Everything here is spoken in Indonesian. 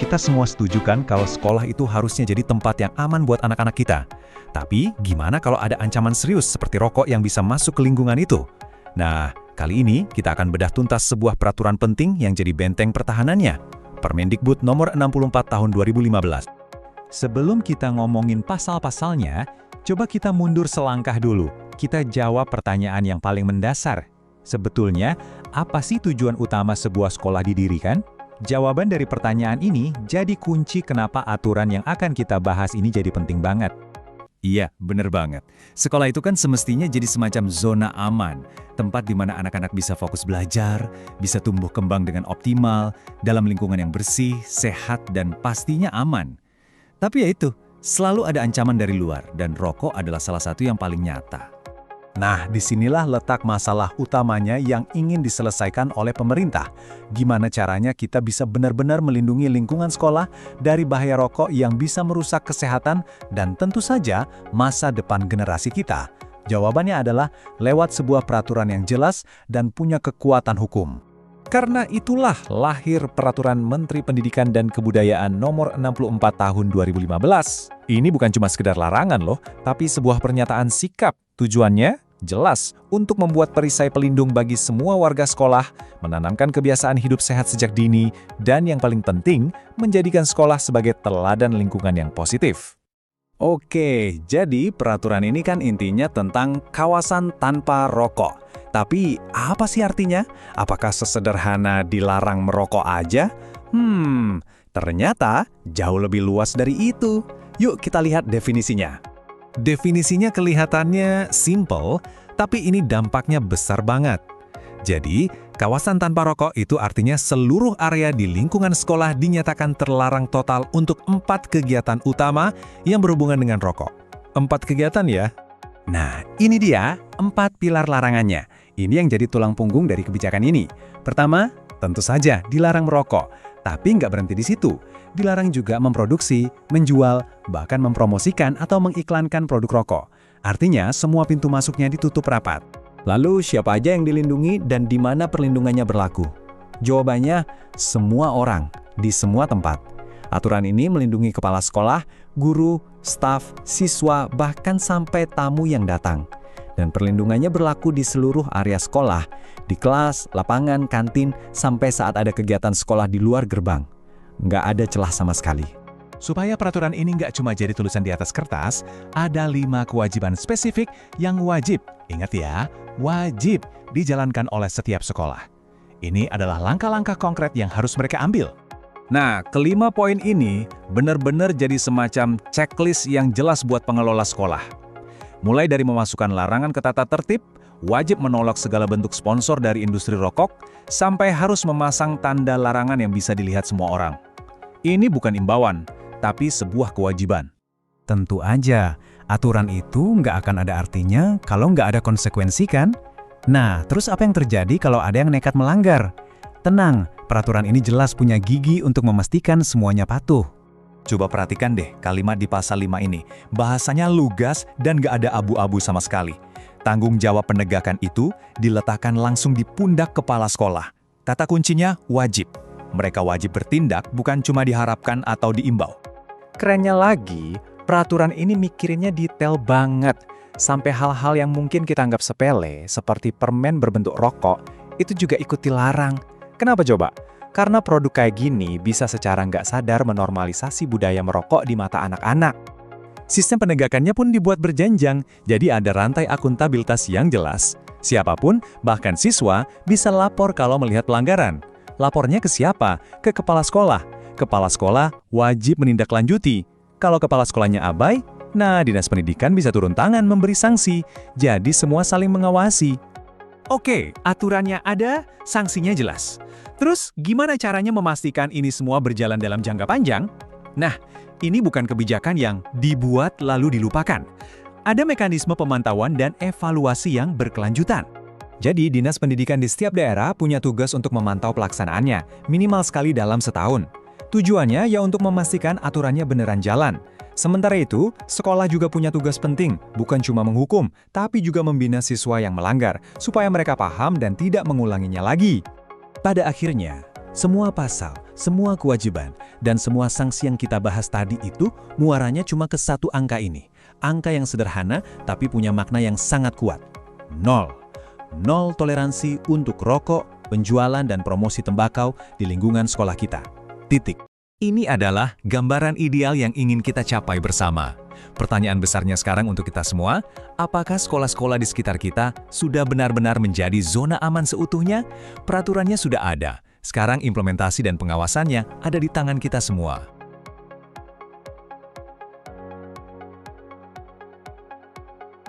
kita semua setuju kan kalau sekolah itu harusnya jadi tempat yang aman buat anak-anak kita. Tapi gimana kalau ada ancaman serius seperti rokok yang bisa masuk ke lingkungan itu? Nah, kali ini kita akan bedah tuntas sebuah peraturan penting yang jadi benteng pertahanannya. Permendikbud nomor 64 tahun 2015. Sebelum kita ngomongin pasal-pasalnya, coba kita mundur selangkah dulu. Kita jawab pertanyaan yang paling mendasar. Sebetulnya, apa sih tujuan utama sebuah sekolah didirikan? Jawaban dari pertanyaan ini jadi kunci kenapa aturan yang akan kita bahas ini jadi penting banget. Iya, bener banget. Sekolah itu kan semestinya jadi semacam zona aman, tempat di mana anak-anak bisa fokus belajar, bisa tumbuh kembang dengan optimal, dalam lingkungan yang bersih, sehat, dan pastinya aman. Tapi ya itu, selalu ada ancaman dari luar, dan rokok adalah salah satu yang paling nyata. Nah, disinilah letak masalah utamanya yang ingin diselesaikan oleh pemerintah. Gimana caranya kita bisa benar-benar melindungi lingkungan sekolah dari bahaya rokok yang bisa merusak kesehatan dan tentu saja masa depan generasi kita? Jawabannya adalah lewat sebuah peraturan yang jelas dan punya kekuatan hukum. Karena itulah lahir Peraturan Menteri Pendidikan dan Kebudayaan Nomor 64 Tahun 2015. Ini bukan cuma sekedar larangan loh, tapi sebuah pernyataan sikap. Tujuannya jelas, untuk membuat perisai pelindung bagi semua warga sekolah, menanamkan kebiasaan hidup sehat sejak dini, dan yang paling penting, menjadikan sekolah sebagai teladan lingkungan yang positif. Oke, jadi peraturan ini kan intinya tentang kawasan tanpa rokok. Tapi apa sih artinya? Apakah sesederhana dilarang merokok aja? Ternyata jauh lebih luas dari itu. Yuk kita lihat definisinya. Definisinya kelihatannya simple, tapi ini dampaknya besar banget. Jadi, kawasan tanpa rokok itu artinya seluruh area di lingkungan sekolah dinyatakan terlarang total untuk 4 kegiatan utama yang berhubungan dengan rokok. 4 kegiatan ya? Nah, ini dia 4 pilar larangannya. Ini yang jadi tulang punggung dari kebijakan ini. Pertama, tentu saja dilarang merokok. Tapi nggak berhenti di situ. Dilarang juga memproduksi, menjual, bahkan mempromosikan atau mengiklankan produk rokok. Artinya, semua pintu masuknya ditutup rapat. Lalu, siapa aja yang dilindungi dan di mana perlindungannya berlaku? Jawabannya, semua orang, di semua tempat. Aturan ini melindungi kepala sekolah, guru, staf, siswa, bahkan sampai tamu yang datang. Dan perlindungannya berlaku di seluruh area sekolah, di kelas, lapangan, kantin, sampai saat ada kegiatan sekolah di luar gerbang. Nggak ada celah sama sekali. Supaya peraturan ini nggak cuma jadi tulisan di atas kertas, ada 5 kewajiban spesifik yang wajib, ingat ya, wajib dijalankan oleh setiap sekolah. Ini adalah langkah-langkah konkret yang harus mereka ambil. Nah, kelima poin ini benar-benar jadi semacam checklist yang jelas buat pengelola sekolah. Mulai dari memasukkan larangan ke tata tertib, wajib menolak segala bentuk sponsor dari industri rokok, sampai harus memasang tanda larangan yang bisa dilihat semua orang. Ini bukan imbauan, tapi sebuah kewajiban. Tentu aja, aturan itu nggak akan ada artinya kalau nggak ada konsekuensi kan? Nah, terus apa yang terjadi kalau ada yang nekat melanggar? Tenang, peraturan ini jelas punya gigi untuk memastikan semuanya patuh. Coba perhatikan deh kalimat di pasal 5 ini. Bahasanya lugas dan nggak ada abu-abu sama sekali. Tanggung jawab penegakan itu diletakkan langsung di pundak kepala sekolah. Kata kuncinya wajib. Mereka wajib bertindak, bukan cuma diharapkan atau diimbau. Kerennya lagi, peraturan ini mikirinnya detail banget. Sampai hal-hal yang mungkin kita anggap sepele, seperti permen berbentuk rokok, itu juga ikut dilarang. Kenapa coba? Karena produk kayak gini bisa secara nggak sadar menormalisasi budaya merokok di mata anak-anak. Sistem penegakannya pun dibuat berjenjang, jadi ada rantai akuntabilitas yang jelas. Siapapun, bahkan siswa, bisa lapor kalau melihat pelanggaran. Lapornya ke siapa? Ke kepala sekolah. Kepala sekolah wajib menindaklanjuti. Kalau kepala sekolahnya abai, nah dinas pendidikan bisa turun tangan memberi sanksi. Jadi semua saling mengawasi. Oke, aturannya ada, sanksinya jelas. Terus, gimana caranya memastikan ini semua berjalan dalam jangka panjang? Nah, ini bukan kebijakan yang dibuat lalu dilupakan. Ada mekanisme pemantauan dan evaluasi yang berkelanjutan. Jadi, Dinas Pendidikan di setiap daerah punya tugas untuk memantau pelaksanaannya, minimal sekali dalam setahun. Tujuannya ya untuk memastikan aturannya beneran jalan. Sementara itu, sekolah juga punya tugas penting, bukan cuma menghukum, tapi juga membina siswa yang melanggar, supaya mereka paham dan tidak mengulanginya lagi. Pada akhirnya, Semua pasal, semua kewajiban, dan semua sanksi yang kita bahas tadi itu muaranya cuma ke satu angka ini. Angka yang sederhana tapi punya makna yang sangat kuat. 0. 0 toleransi untuk rokok, penjualan dan promosi tembakau di lingkungan sekolah kita. Titik. Ini adalah gambaran ideal yang ingin kita capai bersama. Pertanyaan besarnya sekarang untuk kita semua, apakah sekolah-sekolah di sekitar kita sudah benar-benar menjadi zona aman seutuhnya? Peraturannya sudah ada. Sekarang implementasi dan pengawasannya ada di tangan kita semua.